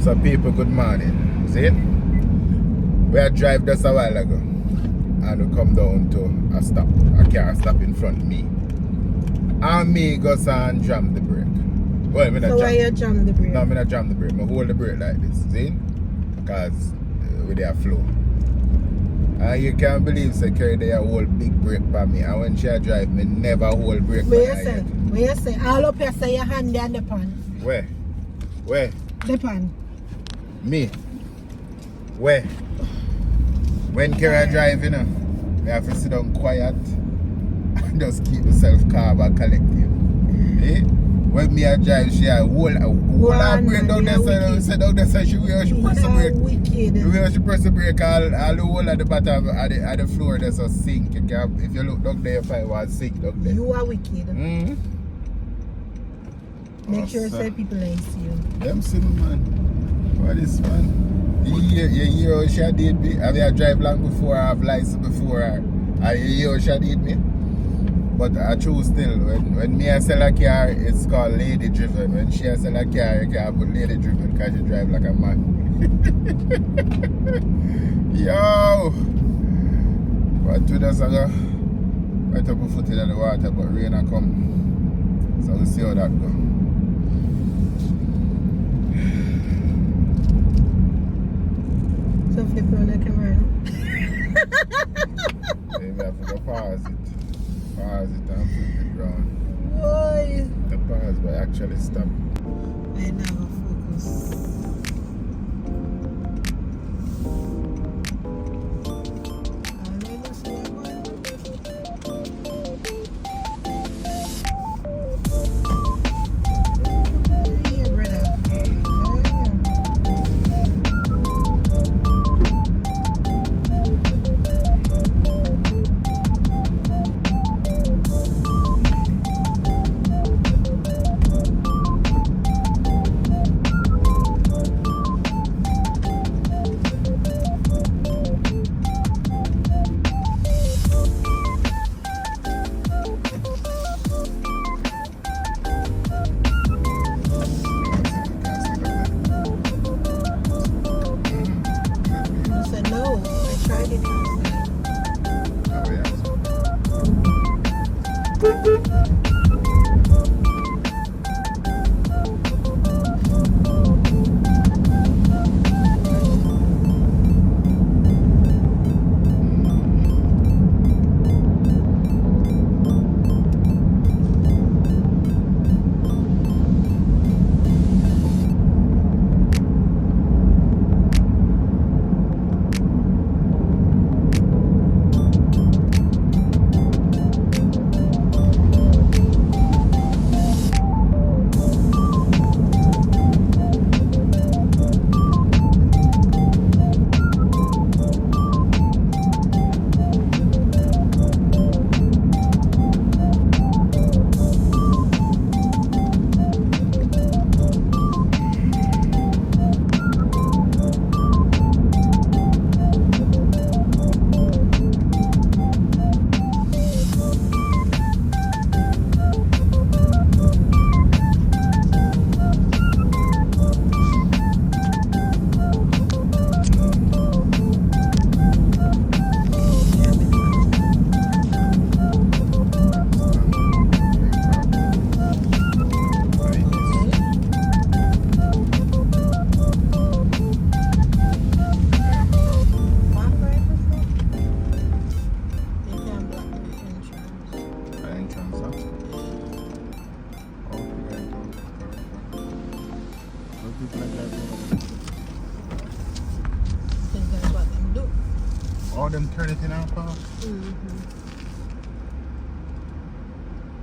So people, good morning. See? We had drive just a while ago and we come down to a stop. A car stop in front of me. And me go and jam the brake. Well, So why you jam the brake? No, I'm not jam the brake. I hold the brake like this. See? Because with their flow. And you can't believe say carry their whole big brake for me. And when she drive, me never hold brake for her yet. What you say? All up here say your hand there on the pan. Where? The pan. Me? Where? When Kara drive, you know, I have to sit down quiet and just keep myself calm and collective. Eh? When me a drive, she a hold her brake down there, so down there, so she press the brake. Wicked. The way she press the brake, all the whole at the bottom of the floor, there's a sink. You can, if you look down there, you find one sink down there. You are wicked. Make sure say people ain't see you. Them see me, man. What is man? You hear how she did me? Have you drive long before? I have license before her. And you hear how she did me? But I choose still. When me I sell a car, it's called lady driven. When she sell a car, you can put lady driven because she drive like a man. Yo! But 2 days ago, I took my foot in the water, but rain a come. So we'll see how that goes. So flip on the camera. Maybe I have to go pause it. Pause it and flip it round. Boy. The pause but actually stop. I never focus. All them turn it in our car?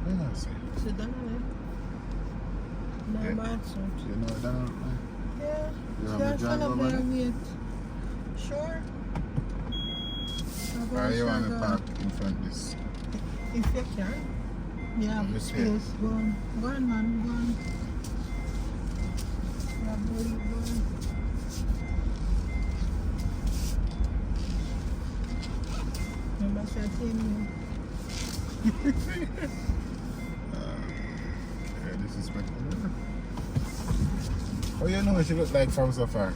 Yeah, see. Sit down on it. No bad suit. You know that? Yeah. You want me to That's drive one of over their there? weight. Sure. Or you want me to park in front of this? If you can. Yeah, Let me see. space. Go on. Go on, man. Go on. Yeah, boy, go on. Remember, she came Yeah, this is my How you know she look like from so far?